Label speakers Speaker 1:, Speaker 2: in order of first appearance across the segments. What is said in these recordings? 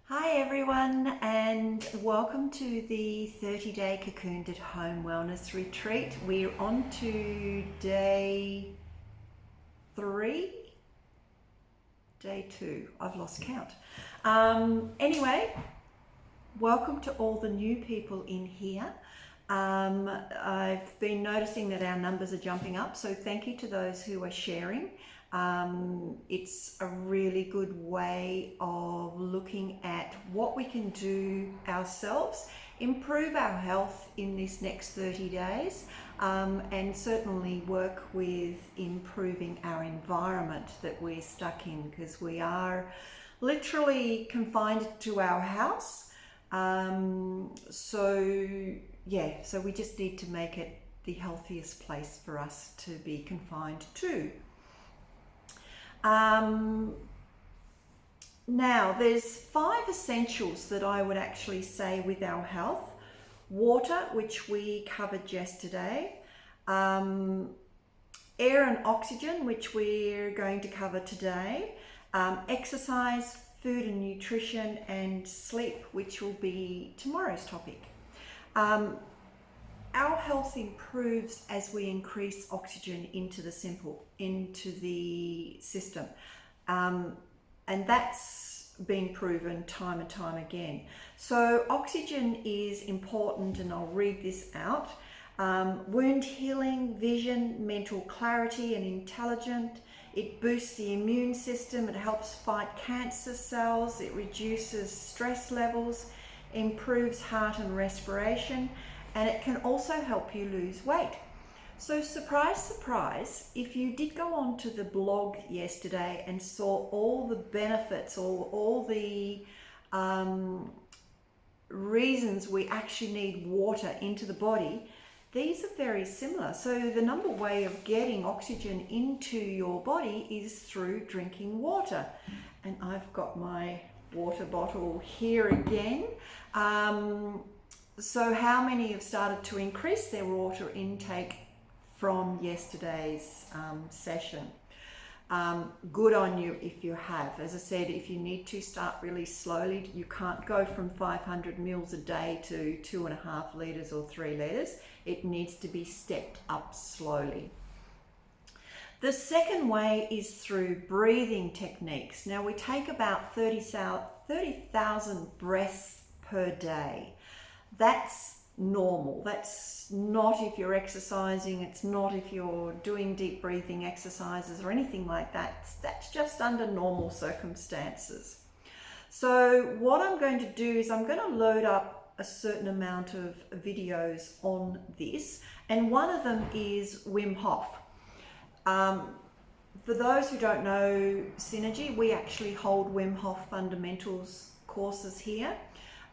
Speaker 1: Hi everyone, and welcome to the 30-day Cocooned at Home Wellness Retreat. We're on to day 3, day 2. I've lost count. Anyway, welcome to all the new people in here. I've been noticing that our numbers are jumping up, so thank you to those who are sharing. It's a really good way of looking at what we can do ourselves, improve our health in this next 30 days, and certainly work with improving our environment that we're stuck in, because we are literally confined to our house. So we just need to make it the healthiest place for us to be confined to. Now, there's 5 essentials that I would actually say with our health. Water, which we covered yesterday. Air and oxygen, which we're going to cover today. Exercise, food and nutrition, and sleep, which will be tomorrow's topic. Our health improves as we increase oxygen into the system. And that's been proven time and time again. So oxygen is important, and I'll read this out. Wound healing, vision, mental clarity and intelligence. It boosts the immune system. It helps fight cancer cells. It reduces stress levels, improves heart and respiration, and it can also help you lose weight. So surprise, surprise, if you did go onto the blog yesterday and saw all the benefits or all the reasons we actually need water into the body, these are very similar. So the number way of getting oxygen into your body is through drinking water. And I've got my water bottle here again. So how many have started to increase their water intake from yesterday's session? Good on you if you have. As I said, if you need to start really slowly, you can't go from 500 mils a day to 2.5 litres or 3 litres. It needs to be stepped up slowly. The second way is through breathing techniques. Now, we take about 30,000 breaths per day. That's normal. That's not if you're exercising. It's not if you're doing deep breathing exercises or anything like that. That's just under normal circumstances. So what I'm going to do is I'm going to load up a certain amount of videos on this, and one of them is Wim Hof. For those who don't know Synergy, we actually hold Wim Hof fundamentals courses here.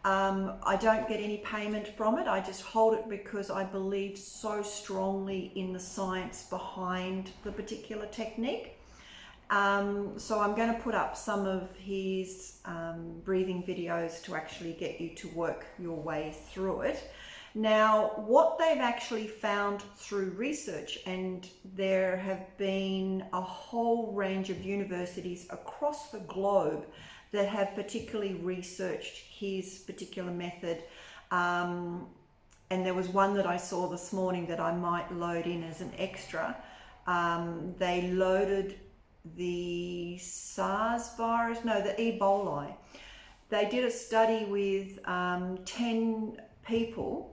Speaker 1: I don't get any payment from it. I just hold it because I believe so strongly in the science behind the particular technique. So I'm going to put up some of his breathing videos to actually get you to work your way through it. Now, what they've actually found through research, and there have been a whole range of universities across the globe that have particularly researched his particular method. And there was one that I saw this morning that I might load in as an extra. They loaded the the Ebola. They did a study with 10 people,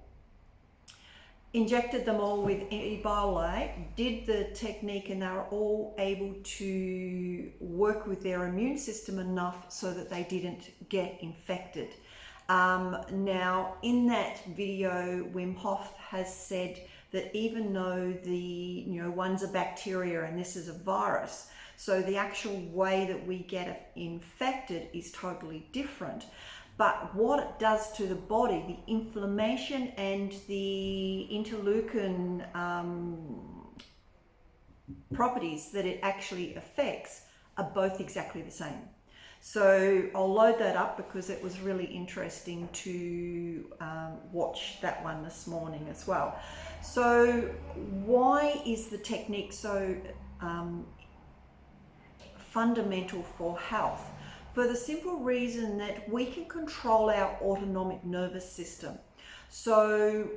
Speaker 1: injected them all with Ebola, did the technique, and they were all able to work with their immune system enough so that they didn't get infected. Now, in that video, Wim Hof has said that even though one's a bacteria and this is a virus, so the actual way that we get infected is totally different. But what it does to the body, the inflammation and the interleukin properties that it actually affects are both exactly the same. So I'll load that up because it was really interesting to watch that one this morning as well. So why is the technique so fundamental for health? for the simple reason that we can control our autonomic nervous system. So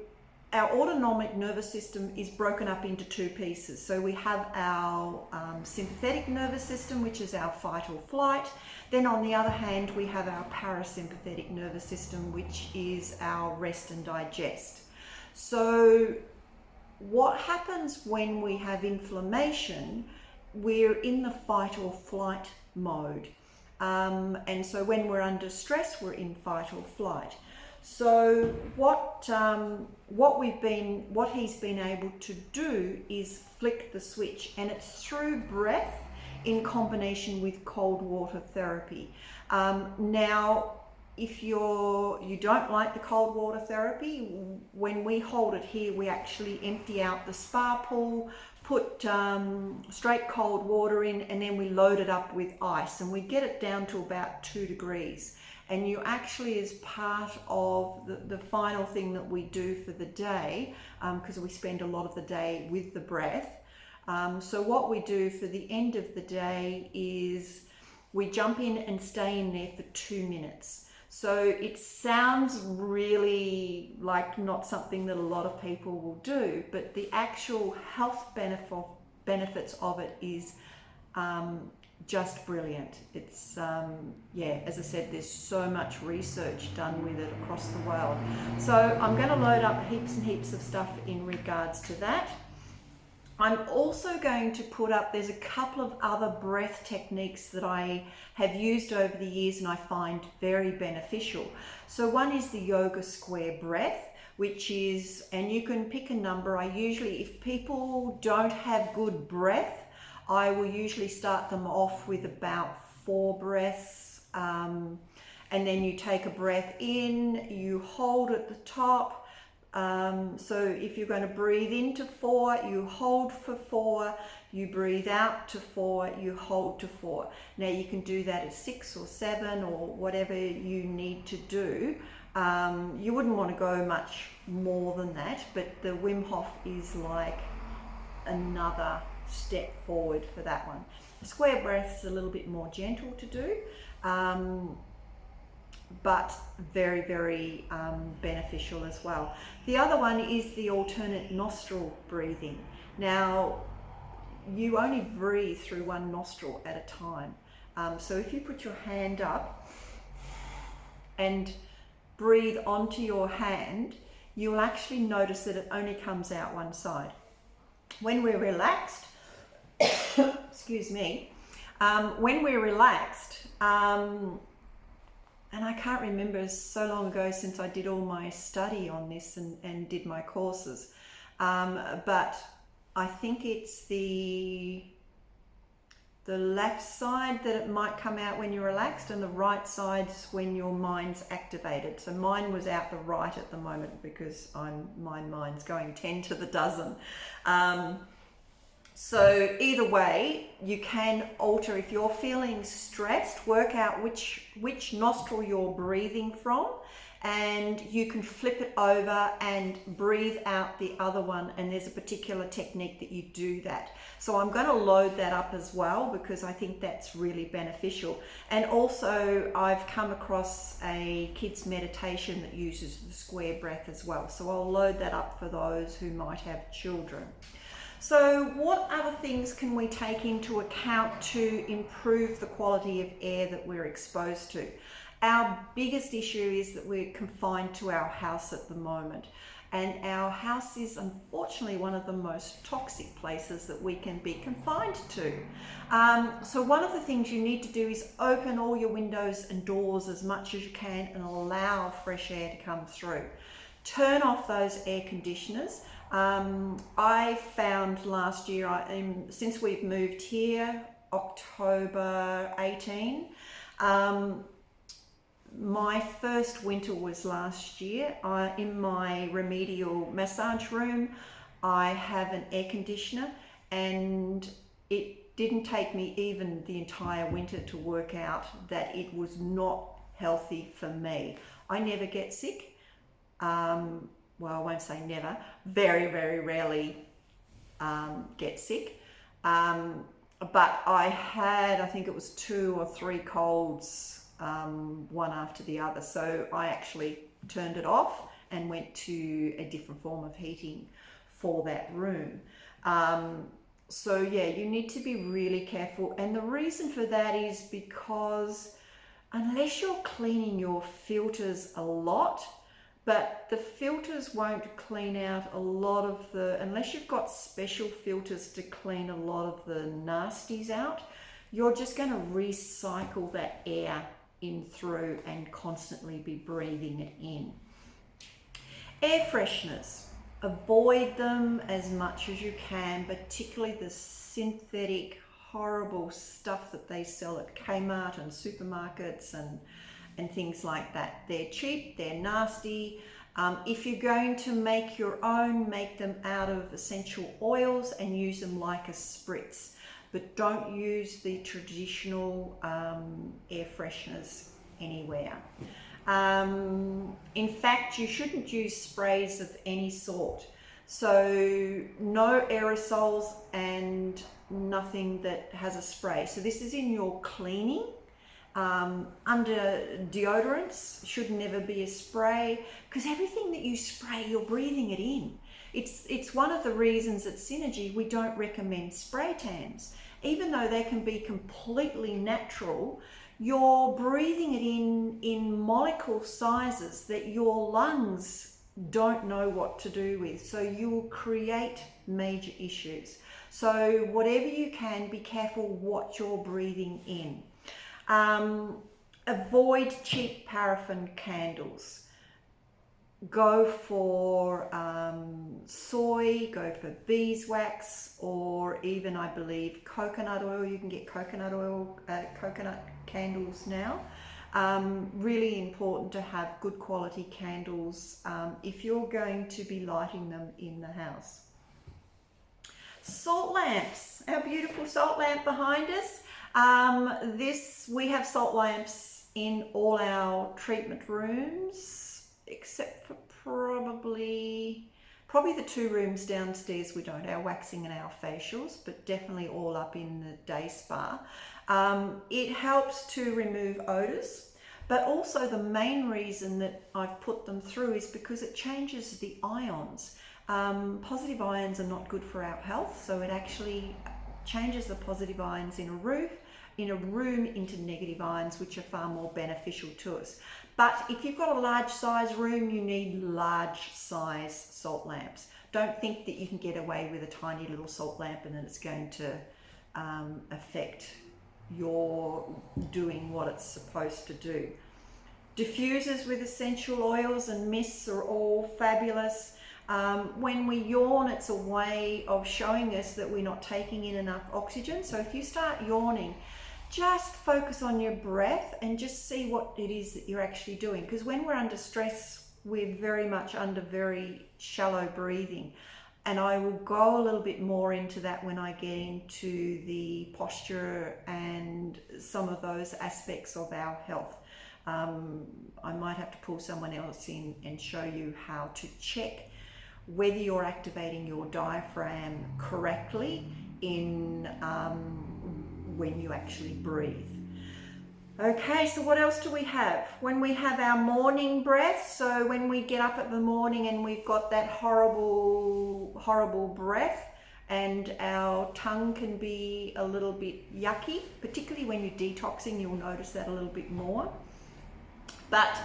Speaker 1: our autonomic nervous system is broken up into two pieces. So we have our sympathetic nervous system, which is our fight or flight. Then on the other hand, we have our parasympathetic nervous system, which is our rest and digest. So what happens when we have inflammation, we're in the fight or flight mode. And so when we're under stress, we're in fight or flight. So what he's been able to do is flick the switch, and it's through breath in combination with cold water therapy. Now, if you don't like the cold water therapy, when we hold it here, we actually empty out the spa pool, put straight cold water in, and then we load it up with ice, and we get it down to about 2 degrees. And you actually, as part of the final thing that we do for the day, because we spend a lot of the day with the breath, so what we do for the end of the day is we jump in and stay in there for 2 minutes. So it sounds really like not something that a lot of people will do, but the actual health benefits of it is just brilliant. It's as I said, there's so much research done with it across the world. So I'm going to load up heaps and heaps of stuff in regards to that. I'm also going to put up, there's a couple of other breath techniques that I have used over the years and I find very beneficial. So one is the yoga square breath, which is, and you can pick a number. I usually, if people don't have good breath, I will usually start them off with about 4 breaths, and then you take a breath in, you hold at the top. So if you're going to breathe into 4, you hold for 4, you breathe out to 4, you hold to 4. Now you can do that at 6 or 7 or whatever you need to do. You wouldn't want to go much more than that, but the Wim Hof is like another step forward for that one. The square breath is a little bit more gentle to do, but very, very beneficial as well. The other one is the alternate nostril breathing. Now, you only breathe through one nostril at a time. So if you put your hand up and breathe onto your hand, you'll actually notice that it only comes out one side. When we're relaxed, excuse me, when we're relaxed, and I can't remember, so long ago since I did all my study on this and did my courses, but I think it's the left side that it might come out when you're relaxed, and the right side's when your mind's activated. So mine was out the right at the moment because my mind's going 10 to the dozen. So either way, you can alter. If you're feeling stressed, work out which nostril you're breathing from, and you can flip it over and breathe out the other one, and there's a particular technique that you do that. So I'm going to load that up as well because I think that's really beneficial. And also I've come across a kids meditation that uses the square breath as well, so I'll load that up for those who might have children. So what other things can we take into account to improve the quality of air that we're exposed to? Our biggest issue is that we're confined to our house at the moment. And our house is unfortunately one of the most toxic places that we can be confined to. So one of the things you need to do is open all your windows and doors as much as you can and allow fresh air to come through. Turn off those air conditioners. I found last year, since we've moved here, October 18, my first winter was last year. In my remedial massage room, I have an air conditioner, and it didn't take me even the entire winter to work out that it was not healthy for me. I never get sick. Well, I won't say never, very, very rarely get sick. but I had, I think it was 2 or 3 colds, one after the other. So I actually turned it off and went to a different form of heating for that room. So yeah, you need to be really careful. And the reason for that is because unless you're cleaning your filters a lot, but the filters won't clean out a lot of the, unless you've got special filters to clean a lot of the nasties out, you're just going to recycle that air in through and constantly be breathing it in. Air fresheners, avoid them as much as you can, particularly the synthetic horrible stuff that they sell at Kmart and supermarkets and things like that. They're cheap, they're nasty. If you're going to make your own, make them out of essential oils and use them like a spritz. But don't use the traditional air fresheners anywhere. In fact, you shouldn't use sprays of any sort. So no aerosols and nothing that has a spray. So this is in your cleaning. Under deodorants should never be a spray, because everything that you spray, you're breathing it in. It's one of the reasons at Synergy we don't recommend spray tans. Even though they can be completely natural, you're breathing it in molecule sizes that your lungs don't know what to do with. So you'll create major issues. So whatever you can, be careful what you're breathing in. Avoid cheap paraffin candles. Go for soy, go for beeswax, or even I believe coconut oil. You can get coconut oil, coconut candles now. Really important to have good quality candles if you're going to be lighting them in the house. Salt lamps, our beautiful salt lamp behind us. We have salt lamps in all our treatment rooms, except for probably the 2 rooms downstairs we don't, our waxing and our facials, but definitely all up in the day spa. It helps to remove odors, but also the main reason that I've put them through is because it changes the ions. Positive ions are not good for our health, so it actually changes the positive ions in a room into negative ions, which are far more beneficial to us. But if you've got a large size room, you need large size salt lamps. Don't think that you can get away with a tiny little salt lamp and then it's going to affect your doing what it's supposed to do. Diffusers with essential oils and mists are all fabulous. When we yawn, it's a way of showing us that we're not taking in enough oxygen. So if you start yawning, just focus on your breath and just see what it is that you're actually doing. Because when we're under stress, we're very much under very shallow breathing. And I will go a little bit more into that when I get into the posture and some of those aspects of our health. I might have to pull someone else in and show you how to check whether you're activating your diaphragm correctly in when you actually breathe. Okay, so what else do we have? When we have our morning breath, so when we get up at the morning and we've got that horrible breath and our tongue can be a little bit yucky, particularly when you're detoxing, you'll notice that a little bit more. But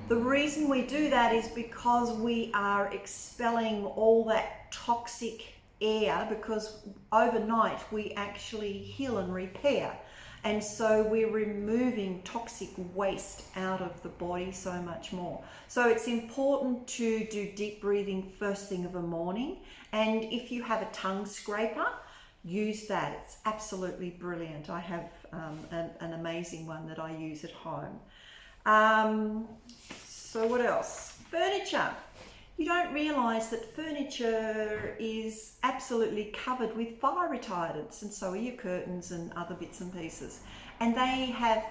Speaker 1: the reason we do that is because we are expelling all that toxic air, because overnight we actually heal and repair. And so we're removing toxic waste out of the body so much more. So it's important to do deep breathing first thing of the morning. And if you have a tongue scraper, use that. It's absolutely brilliant. I have an amazing one that I use at home. So what else? Furniture. You don't realise that furniture is absolutely covered with fire retardants, and so are your curtains and other bits and pieces. And they have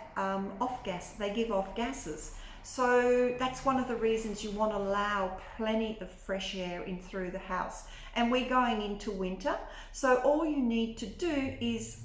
Speaker 1: they give off gases. So that's one of the reasons you want to allow plenty of fresh air in through the house. And we're going into winter, so all you need to do is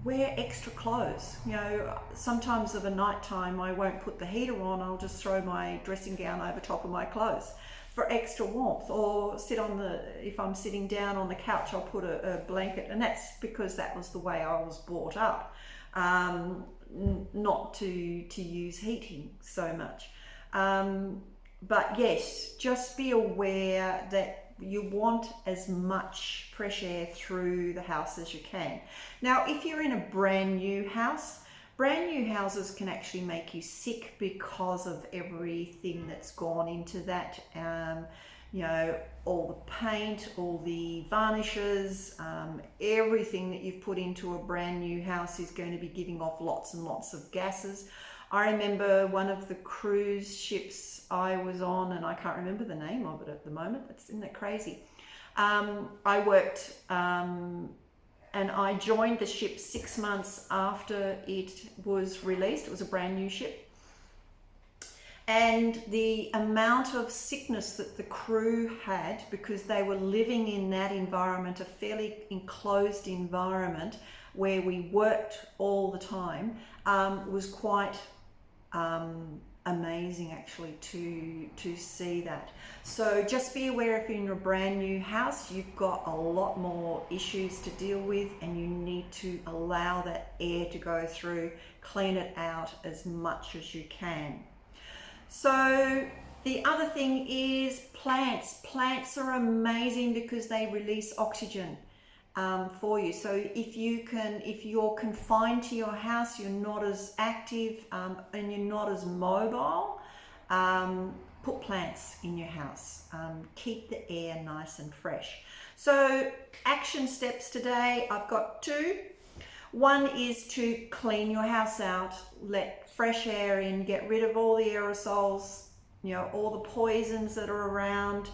Speaker 1: wear extra clothes. You know, sometimes of a night time I won't put the heater on, I'll just throw my dressing gown over top of my clothes for extra warmth, or sit on the, if I'm sitting down on the couch, I'll put a blanket, and that's because that was the way I was brought up, not to use heating so much. But yes, just be aware that you want as much fresh air through the house as you can. Now, if you're in a brand new house, brand new houses can actually make you sick because of everything that's gone into that. You know, all the paint, all the varnishes, everything that you've put into a brand new house is going to be giving off lots and lots of gases. I remember one of the cruise ships I was on, and I can't remember the name of it at the moment. Isn't that crazy? I worked and I joined the ship 6 months after it was released. It was a brand new ship. And the amount of sickness that the crew had, because they were living in that environment, a fairly enclosed environment where we worked all the time, was quite amazing actually to see that. So just be aware, if you're in a brand new house, you've got a lot more issues to deal with, and you need to allow that air to go through, clean it out as much as you can. So the other thing is plants. Plants are amazing because they release oxygen for you. So if you're confined to your house, you're not as active and you're not as mobile, put plants in your house. Keep the air nice and fresh. So action steps today, I've got 2. One is to clean your house out, let fresh air in, get rid of all the aerosols, you know, all the poisons that are around,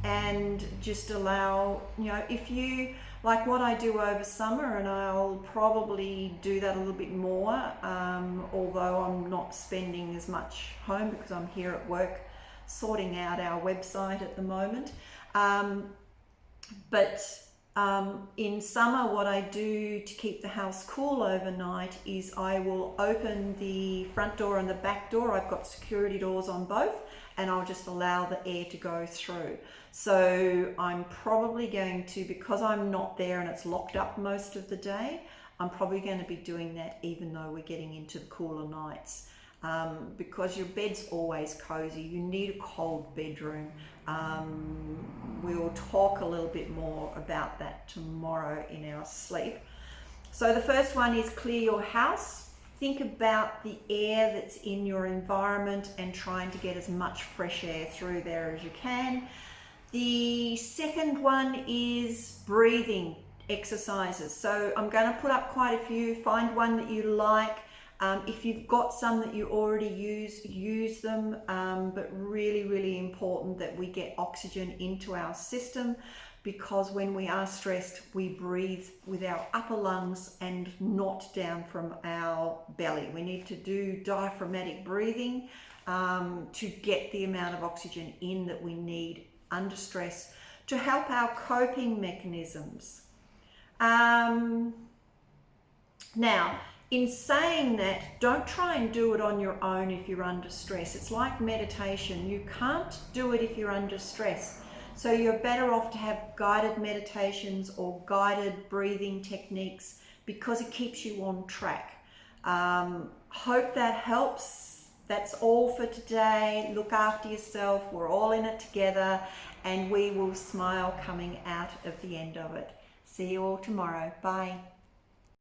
Speaker 1: and just allow, you know, if you, like what I do over summer, and I'll probably do that a little bit more, although I'm not spending as much home because I'm here at work sorting out our website at the moment. In summer, what I do to keep the house cool overnight is I will open the front door and the back door. I've got security doors on both, and I'll just allow the air to go through. So I'm probably going to, because I'm not there and it's locked up most of the day, I'm probably going to be doing that even though we're getting into the cooler nights. Because your bed's always cozy, you need a cold bedroom. We'll talk a little bit more about that tomorrow in our sleep. So the first one is clear your house. Think about the air that's in your environment and trying to get as much fresh air through there as you can. The second one is breathing exercises. So I'm going to put up quite a few. Find one that you like. If you've got some that you already use them, but really, really important that we get oxygen into our system, because when we are stressed, we breathe with our upper lungs and not down from our belly. We need to do diaphragmatic breathing to get the amount of oxygen in that we need under stress to help our coping mechanisms. Now, in saying that, don't try and do it on your own if you're under stress. It's like meditation. You can't do it if you're under stress. So you're better off to have guided meditations or guided breathing techniques, because it keeps you on track. Hope that helps. That's all for today. Look after yourself. We're all in it together, and we will smile coming out of the end of it. See you all tomorrow. Bye.